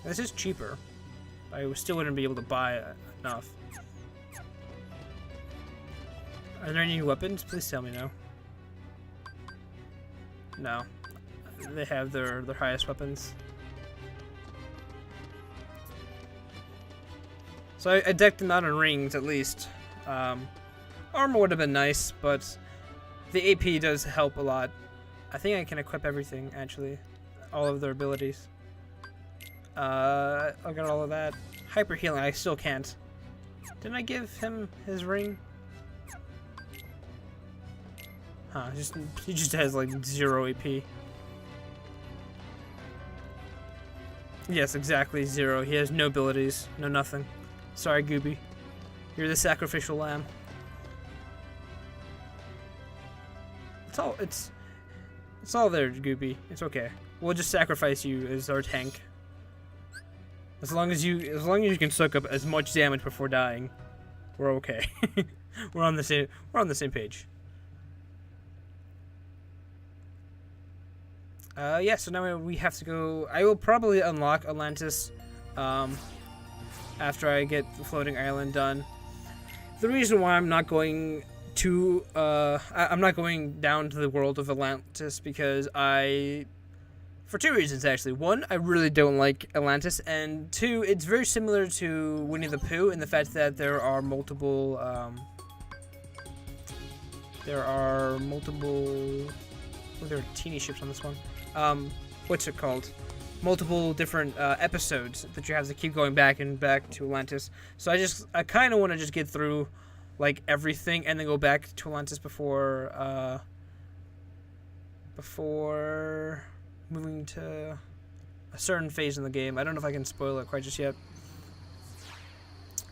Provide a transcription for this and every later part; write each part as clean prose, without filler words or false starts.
This is cheaper. I still wouldn't be able to buy enough. Are there any new weapons? Please tell me no. No. They have their highest weapons. So I decked them out in rings at least. Armor would have been nice, but the AP does help a lot. I think I can equip everything, actually. All of their abilities. I'll get all of that. Hyper healing, I still can't. Didn't I give him his ring? Huh, he just has like 0 AP. Yes, exactly 0. He has no abilities, no nothing. Sorry, Gooby. You're the sacrificial lamb. It's all there, Gooby. It's okay. We'll just sacrifice you as our tank. As long as you can soak up as much damage before dying, we're okay. we're on the same page. Yeah, so now we have to go. I will probably unlock Atlantis after I get the floating island done. The reason why I'm not going to I'm not going down to the world of Atlantis because for 2 reasons actually. One, I really don't like Atlantis, and 2, it's very similar to Winnie the Pooh in the fact that there are multiple there are teeny ships on this one. What's it called? Multiple different episodes that you have to keep going back and back to Atlantis. So I kind of want to just get through like everything and then go back to Atlantis before moving to a certain phase in the game. I don't know if I can spoil it quite just yet.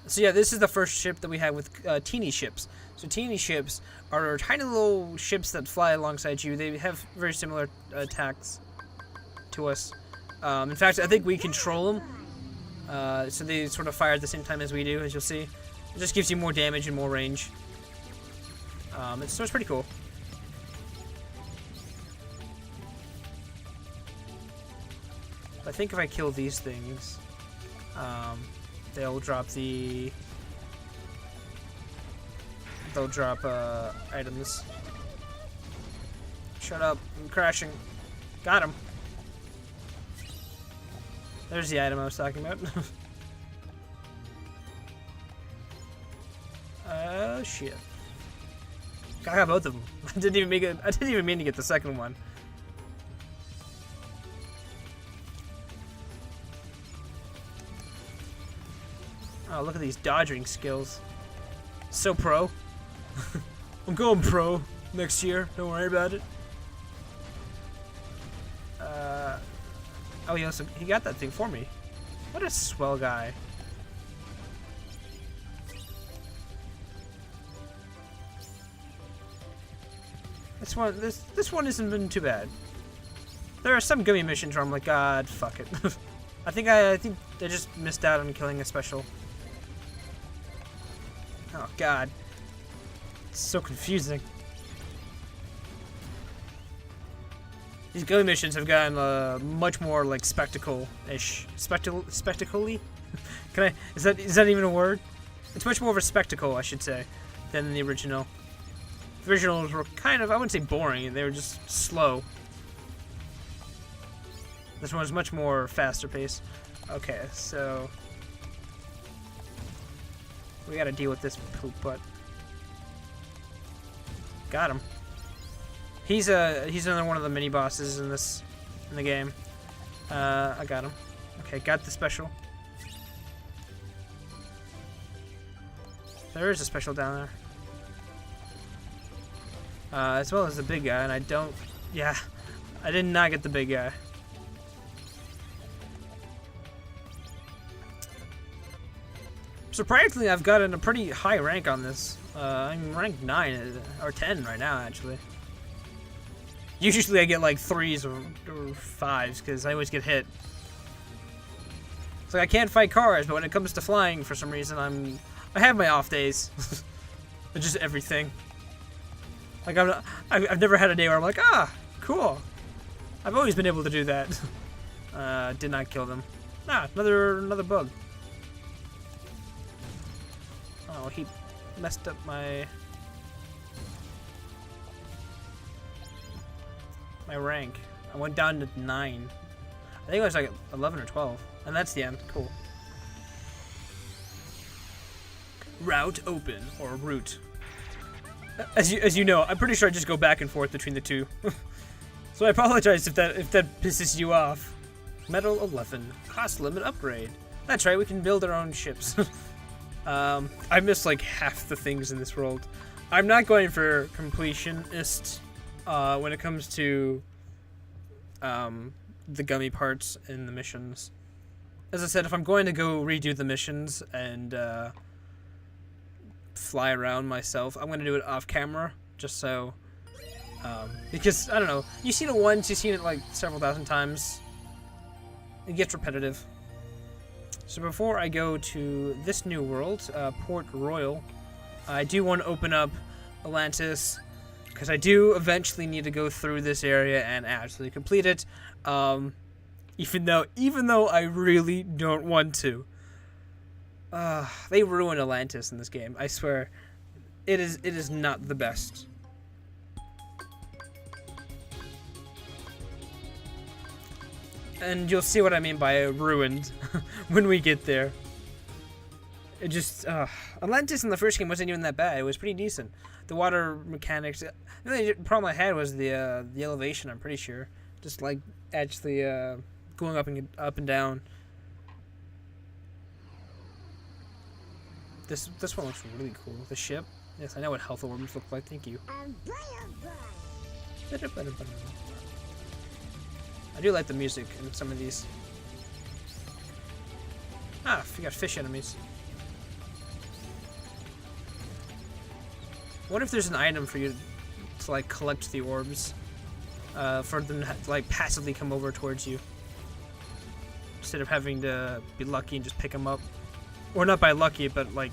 So yeah, this is the first ship that we have with teeny ships. So teeny ships are tiny little ships that fly alongside you. They have very similar attacks to us. In fact, I think we control them. So they sort of fire at the same time as we do, as you'll see. It just gives you more damage and more range. So it's pretty cool. I think if I kill these things, they'll drop items. Shut up, I'm crashing. Got him. There's the item I was talking about. Oh shit. I got both of them. I didn't even mean to get the second one. Oh, look at these dodging skills. So pro. I'm going pro next year. Don't worry about it. Oh, he got that thing for me. What a swell guy. This one isn't been too bad. There are some gummy missions where I'm like, God, fuck it. I think they just missed out on killing a special. Oh God, it's so confusing. These gummy missions have gotten much more like spectacle-ish. Spectacle-y? Is that even a word? It's much more of a spectacle, I should say, than the original. The originals were kind of, I wouldn't say boring, they were just slow. This one was much more faster paced. Okay, so we gotta deal with this poop butt. Got him. He's another one of the mini bosses in the game. I got him. Okay, got the special. There is a special down there. As well as the big guy, and I don't. Yeah, I did not get the big guy. Surprisingly, I've gotten a pretty high rank on this. I'm ranked 9 or 10 right now, actually. Usually I get like 3s or 5s because I always get hit. It's like I can't fight cars, but when it comes to flying, for some reason I have my off days. It's just everything. Like I've never had a day where I'm like, ah, cool. I've always been able to do that. Did not kill them. Ah, another bug. Oh, he messed up my rank. I went down to 9. I think it was like 11 or 12. And that's the end. Cool. Route open, or route. As you know, I'm pretty sure I just go back and forth between the two. So I apologize if that pisses you off. Metal 11. Cost limit upgrade. That's right, we can build our own ships. I missed like half the things in this world. I'm not going for completionist when it comes to the gummy parts in the missions. As I said, if I'm going to go redo the missions and fly around myself, I'm going to do it off camera, just so, because, I don't know, you see it once, you've seen it like several thousand times, it gets repetitive. So before I go to this new world, Port Royal, I do want to open up Atlantis, because I do eventually need to go through this area and actually complete it, even though I really don't want to. They ruined Atlantis in this game. I swear, it is not the best. And you'll see what I mean by ruined when we get there. It just Atlantis in the first game wasn't even that bad. It was pretty decent. The water mechanics. The only problem I had was the elevation. I'm pretty sure, just like actually going up and down. This one looks really cool. The ship. Yes, I know what health orbs look like. Thank you. I do like the music in some of these. Ah, we got fish enemies. What if there's an item for you to like collect the orbs, for them to like passively come over towards you, instead of having to be lucky and just pick them up, or not by lucky, but like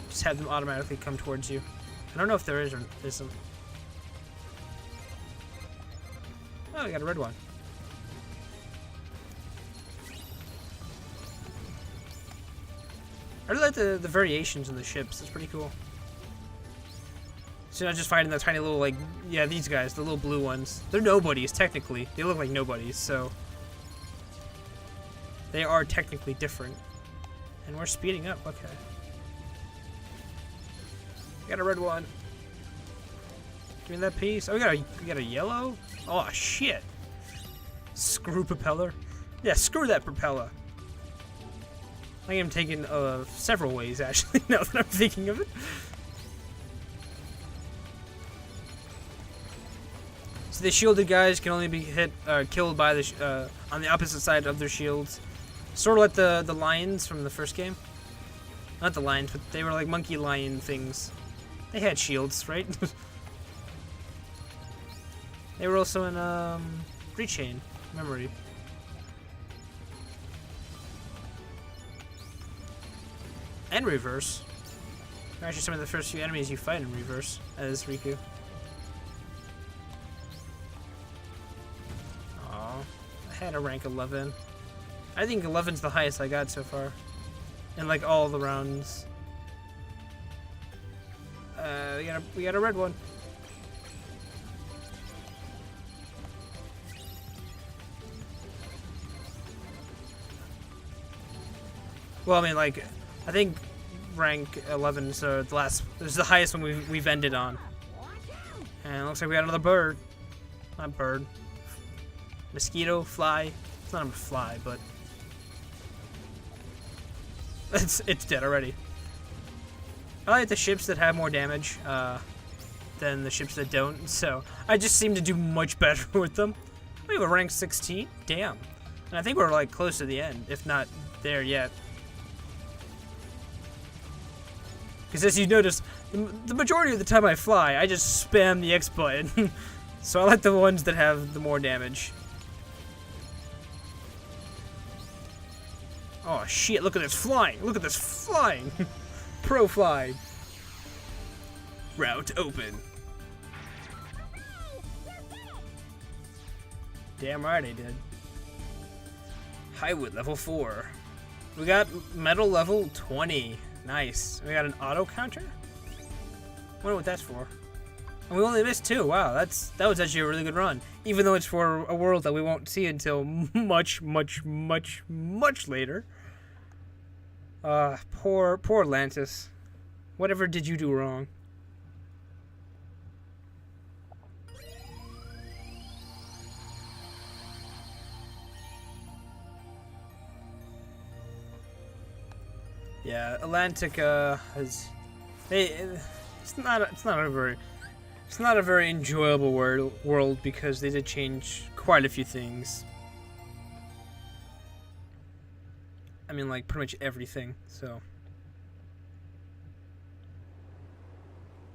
just have them automatically come towards you. I don't know if there is or isn't. Oh, we got a red one. I really like the variations in the ships. It's pretty cool. So you're not just finding the tiny little, like, yeah, these guys, the little blue ones. They're nobodies, technically. They look like nobodies, so they are technically different. And we're speeding up, okay. We got a red one. Give me that piece. Oh, we got a yellow? Oh, shit. Screw propeller. Yeah, screw that propeller. I am taken several ways, actually, now that I'm thinking of it. So the shielded guys can only be killed by the on the opposite side of their shields. Sort of like the lions from the first game. Not the lions, but they were like monkey lion things. They had shields, right? They were also in Rechain Memory. And Reverse. They're actually some of the first few enemies you fight in Reverse as Riku. Aw, I had a rank 11. I think 11's the highest I got so far. In like all the rounds. We got a red one. Well, I mean, like, I think rank 11 is the highest one we've ended on. And it looks like we got another bird. Not bird. Mosquito, fly. It's not a fly, but it's dead already. I like the ships that have more damage than the ships that don't, so I just seem to do much better with them. We have a rank 16. Damn. And I think we're like close to the end, if not there yet. Because as you notice, the majority of the time I fly, I just spam the X button. So I like the ones that have the more damage. Oh shit, look at this flying! Look at this flying! Pro fly. Route open. Damn right I did. Highwood level 4. We got metal level 20. Nice. We got an auto counter? Wonder what that's for. And we only missed 2. Wow, that was actually a really good run. Even though it's for a world that we won't see until much later. Poor Atlantis. Whatever did you do wrong? Yeah, Atlantica has. It's not a very enjoyable world because they did change quite a few things. I mean, like pretty much everything. So,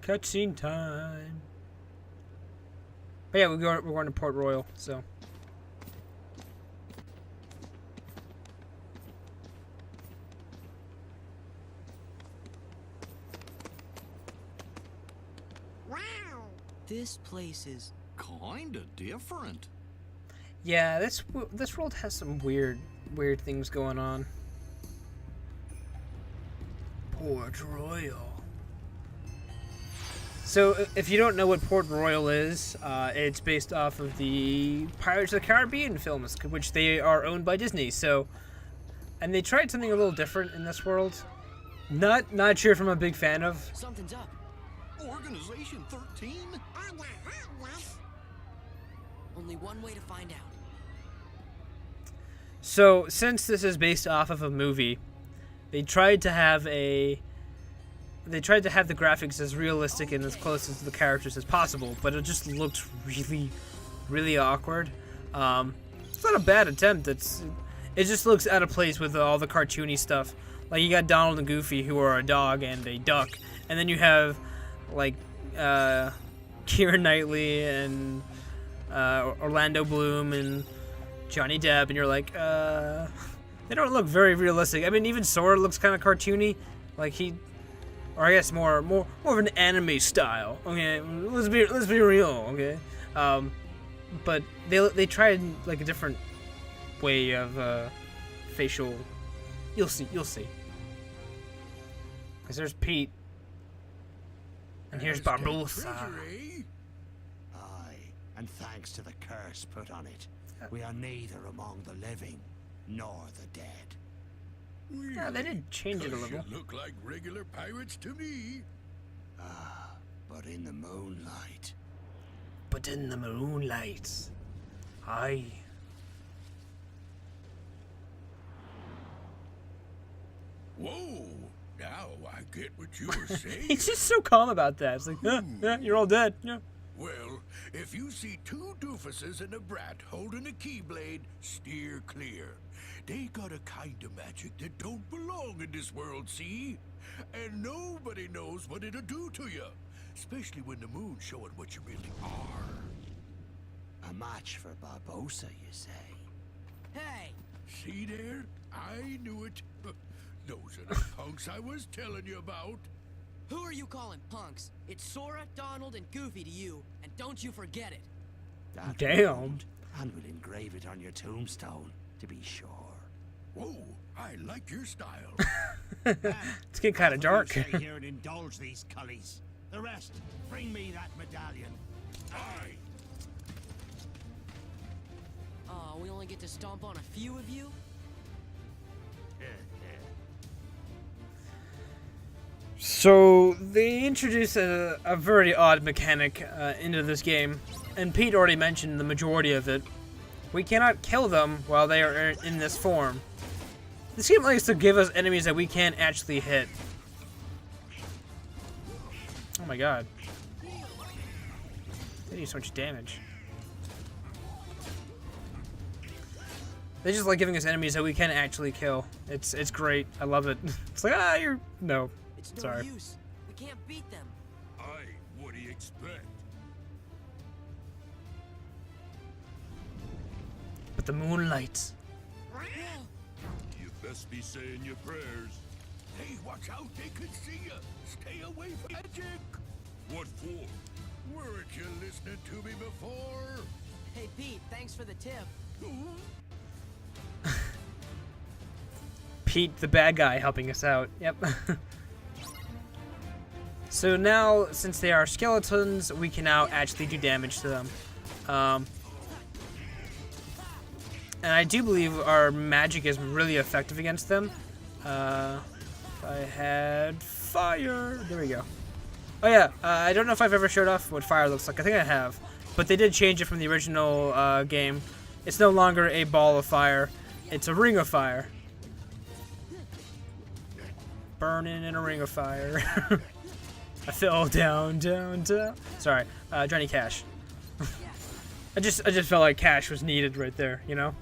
cutscene time. But yeah, we're going to Port Royal. So. This place is kinda different. Yeah, this world has some weird things going on. Port Royal. So, if you don't know what Port Royal is, it's based off of the Pirates of the Caribbean films, which they are owned by Disney. So, and they tried something a little different in this world. Not sure if I'm a big fan of. something's up. Organization 13? Only one way to find out. So, since this is based off of a movie, they tried to have the graphics as realistic and as close to the characters as possible, but it just looked really awkward. It's not a bad attempt. It just looks out of place with all the cartoony stuff. Like, you got Donald and Goofy, who are a dog and a duck, and then you have like Keira Knightley and Orlando Bloom and Johnny Depp, and you're like, they don't look very realistic. I mean, even Sora looks kind of cartoony, like or I guess more of an anime style. Okay, let's be real. Okay, but they tried like a different way of facial. You'll see. Because there's Pete. And here's Barbosa. Aye, and thanks to the curse put on it, we are neither among the living nor the dead. Yeah, they did change it a little. You look like regular pirates to me. Ah, but in the moonlight. Aye. Whoa! Now I get what you were saying. He's just so calm about that. It's like, yeah, you're all dead. Yeah. Well, if you see 2 doofuses and a brat holding a keyblade, steer clear. They got a kind of magic that don't belong in this world, see? And nobody knows what it'll do to you. Especially when the moon's showing what you really are. A match for Barbosa, you say? Hey! See there? I knew it. Those are the punks I was telling you about. Who are you calling punks? It's Sora, Donald, and Goofy to you, and don't you forget it. That Damn. won't, and we'll engrave it on your tombstone, to be sure. Whoa, I like your style. It's getting kind of dark. Stay here and indulge these cullies. The rest, bring me that medallion. Aye. Oh, we only get to stomp on a few of you? So they introduced a very odd mechanic into this game, and Pete already mentioned the majority of it. We cannot kill them while they are in this form. This game likes to give us enemies that we can't actually hit. Oh my god. They do so much damage. They just like giving us enemies that we can't actually kill. It's great. I love it. It's like, you're... No. It's no Sorry. use. We can't beat them. Aye, what do you expect? But the moonlight. You best be saying your prayers. Hey, watch out, they could see you. Stay away from magic. What for? Weren't you listening to me before? Hey, Pete, thanks Thanks for the tip. Pete, the bad guy, helping us out. Yep. So now, since they are skeletons, we can now actually do damage to them. And I do believe our magic is really effective against them. If I had fire. There we go. Oh yeah, I don't know if I've ever showed off what fire looks like. I think I have. But they did change it from the original game. It's no longer a ball of fire. It's a ring of fire. Burning in a ring of fire. I fell down, down, down. Sorry, Johnny Cash. I just felt like Cash was needed right there, you know?